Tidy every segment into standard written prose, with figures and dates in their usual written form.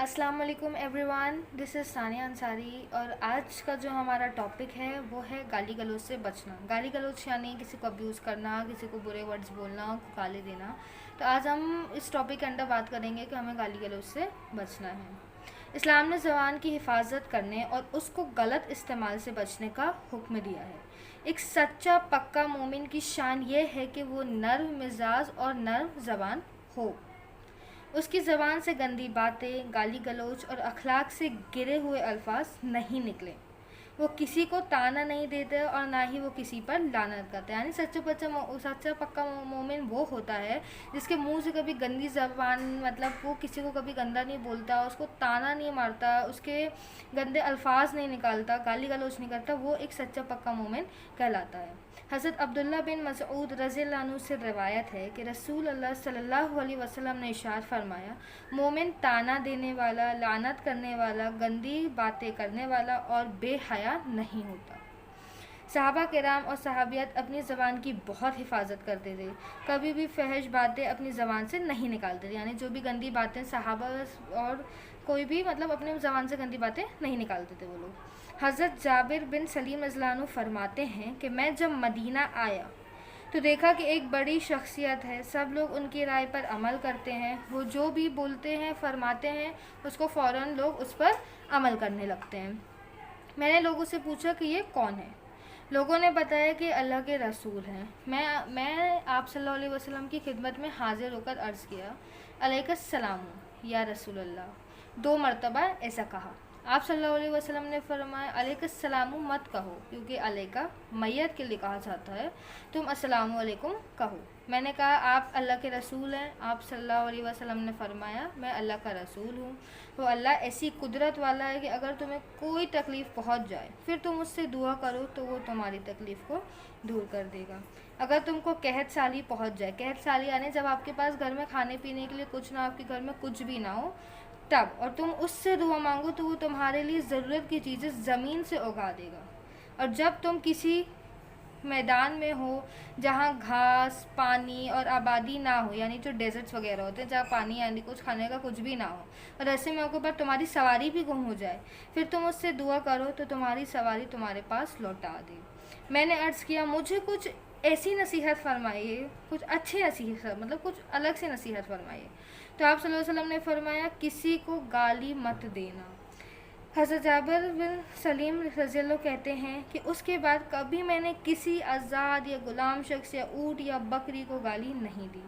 अस्सलाम वालेकुम everyone, this is Sania Ansari. और आज का जो हमारा टॉपिक है वो है गाली गलौज से बचना। गाली गलौज यानी किसी को अब्यूज़ करना, किसी को बुरे वर्ड्स बोलना, गाली देना। तो आज हम इस टॉपिक के अंदर बात करेंगे कि हमें गाली गलौज से बचना है। इस्लाम ने ज़बान की हिफाजत करने और उसको गलत इस्तेमाल से बचने का हुक्म दिया है। एक सच्चा पक्का मोमिन की शान ये है कि वो नर्म मिजाज और नर्म ज़बान हो। उसकी ज़बान से गंदी बातें, गाली गलौज और अखलाक से गिरे हुए अल्फाज नहीं निकले। वो किसी को ताना नहीं देते और ना ही वो किसी पर लानत करते। यानी सच्चा पक्का मोमिन वो होता है जिसके मुंह से कभी गंदी ज़बान, मतलब वो किसी को कभी गंदा नहीं बोलता, उसको ताना नहीं मारता, उसके गंदे अल्फाज नहीं निकालता, गाली गलौज नहीं करता। वो एक सच्चा पक्का मोमिन कहलाता है। हज़रत अब्दुल्ला बिन मसऊद रज़ियल्लाहु अन्हु से रिवायत है कि रसूल अल्लाह सल्लल्लाहु अलैहि वसल्लम ने इरशाद फरमाया, मोमिन ताना देने वाला, लानत करने वाला, गंदी बातें करने वाला और बेहया नहीं होता। सहाबा किराम और सहाबियत अपनी ज़बान की बहुत हिफाजत करते थे। कभी भी फहश बातें अपनी ज़बान से नहीं निकालते थे। यानी जो भी गंदी बातें सहाबा और कोई भी अपने ज़बान से गंदी बातें नहीं निकालते थे वो लोग। हज़रत जाबिर बिन सलीम रज़ियल्लाहु अन्हु फरमाते हैं कि मैं जब मदीना आया तो देखा कि एक बड़ी शख्सियत है, सब लोग उनकी राय पर अमल करते हैं। वो जो भी बोलते हैं, फरमाते हैं, उसको फ़ौरन लोग उस पर अमल करने लगते हैं। मैंने लोगों से पूछा कि ये कौन है। लोगों ने बताया कि अल्लाह के रसूल हैं। मैं आप सल्लल्लाहु अलैहि वसल्लम की खिदमत में हाजिर होकर अर्ज़ किया, अलैकुस्सलाम या रसूल अल्लाह। 2 मरतबा ऐसा कहा। आप सल्लल्लाहु अलैहि वसल्लम ने फरमाया, अलैकुस्सलाम मत कहो, क्योंकि अलैका मैयत के लिए कहा जाता है, तुम अस्सलामु अलैकुम कहो। मैंने कहा, आप अल्लाह के रसूल हैं। आप सल्लल्लाहु अलैहि वसल्लम ने फरमाया, मैं अल्लाह का रसूल हूँ। तो अल्लाह ऐसी कुदरत वाला है कि अगर तुम्हें कोई तकलीफ़ पहुँच जाए फिर तुम उससे दुआ करो तो वो तुम्हारी तकलीफ़ को दूर कर देगा। अगर तुमको कहत साली पहुँच जाए, कहत साली यानी जब आपके पास घर में खाने पीने के लिए कुछ ना, आपके घर में कुछ भी ना हो तब, और तुम उससे दुआ मांगो तो वो तुम्हारे लिए ज़रूरत की चीज़ें ज़मीन से उगा देगा। और जब तुम किसी मैदान में हो जहाँ घास, पानी और आबादी ना हो, यानी जो डेजर्ट्स वगैरह होते हैं जहाँ पानी यानी कुछ खाने का कुछ भी ना हो, और ऐसे मौक़ों पर तुम्हारी सवारी भी गुम हो जाए, फिर तुम उससे दुआ करो तो तुम्हारी सवारी तुम्हारे पास लौटा दे। मैंने अर्ज़ किया, मुझे कुछ ऐसी नसीहत फरमाइए, कुछ अच्छी नसीहत, कुछ अलग से नसीहत फरमाइए। तो आप सल्लल्लाहु अलैहि वसल्लम ने फरमाया, किसी को गाली मत देना। हज़रत जाबिर बिन सलीम रज़ियल्लाहु कहते हैं कि उसके बाद कभी मैंने किसी आज़ाद या ग़ुलाम शख्स या ऊँट या बकरी को गाली नहीं दी।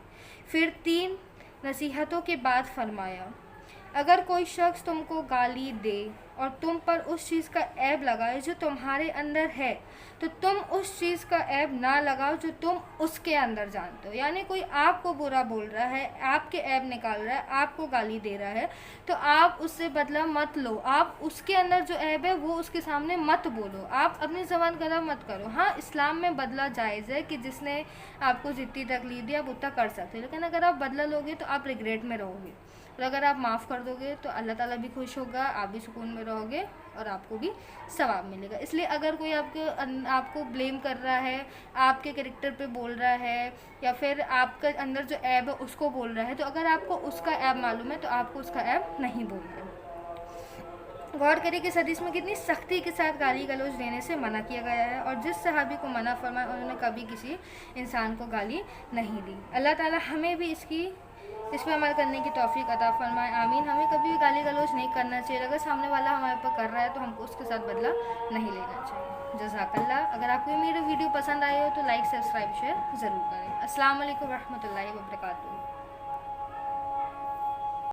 फिर 3 नसीहतों के बाद फरमाया, अगर कोई शख्स तुमको गाली दे और तुम पर उस चीज़ का ऐब लगाए जो तुम्हारे अंदर है, तो तुम उस चीज़ का ऐब ना लगाओ जो तुम उसके अंदर जानते हो। यानी कोई आपको बुरा बोल रहा है, आपके ऐब निकाल रहा है, आपको गाली दे रहा है, तो आप उससे बदला मत लो। आप उसके अंदर जो ऐब है वो उसके सामने मत बोलो। आप अपनी ज़बान गरम मत करो। हाँ, इस्लाम में बदला जायज़ है कि जिसने आपको जितनी तकलीफ दी आप उतना कर सकते हो, लेकिन अगर आप बदला लोगे तो आप रिग्रेट में रहोगे। और अगर आप माफ़ कर दोगे तो अल्लाह ताला भी खुश होगा, आप भी सुकून में रहोगे और आपको भी सवाब मिलेगा। इसलिए अगर कोई आपको ब्लेम कर रहा है, आपके कैरेक्टर पे बोल रहा है, या फिर आपके अंदर जो ऐब है उसको बोल रहा है, तो अगर आपको उसका ऐब मालूम है तो आपको उसका ऐब नहीं बोलना है। गौर करिए कि इस हदीस में कितनी सख्ती के साथ गाली गलौज देने से मना किया गया है, और जिस सहाबी को मना फरमाया उन्होंने कभी किसी इंसान को गाली नहीं दी। अल्लाह ताला हमें भी इस पर अमल करने की तौफीक अता फरमाए, आमीन। हमें कभी भी गाली गलौज नहीं करना चाहिए। अगर सामने वाला हमारे पर कर रहा है तो हमको उसके साथ बदला नहीं लेना चाहिए। जज़ाकल्लाह। अगर आपको मेरी वीडियो पसंद आई हो तो लाइक, सब्सक्राइब, शेयर ज़रूर करें। अस्सलाम वालेकुम रहमतुल्लाहि व बरकातुहू।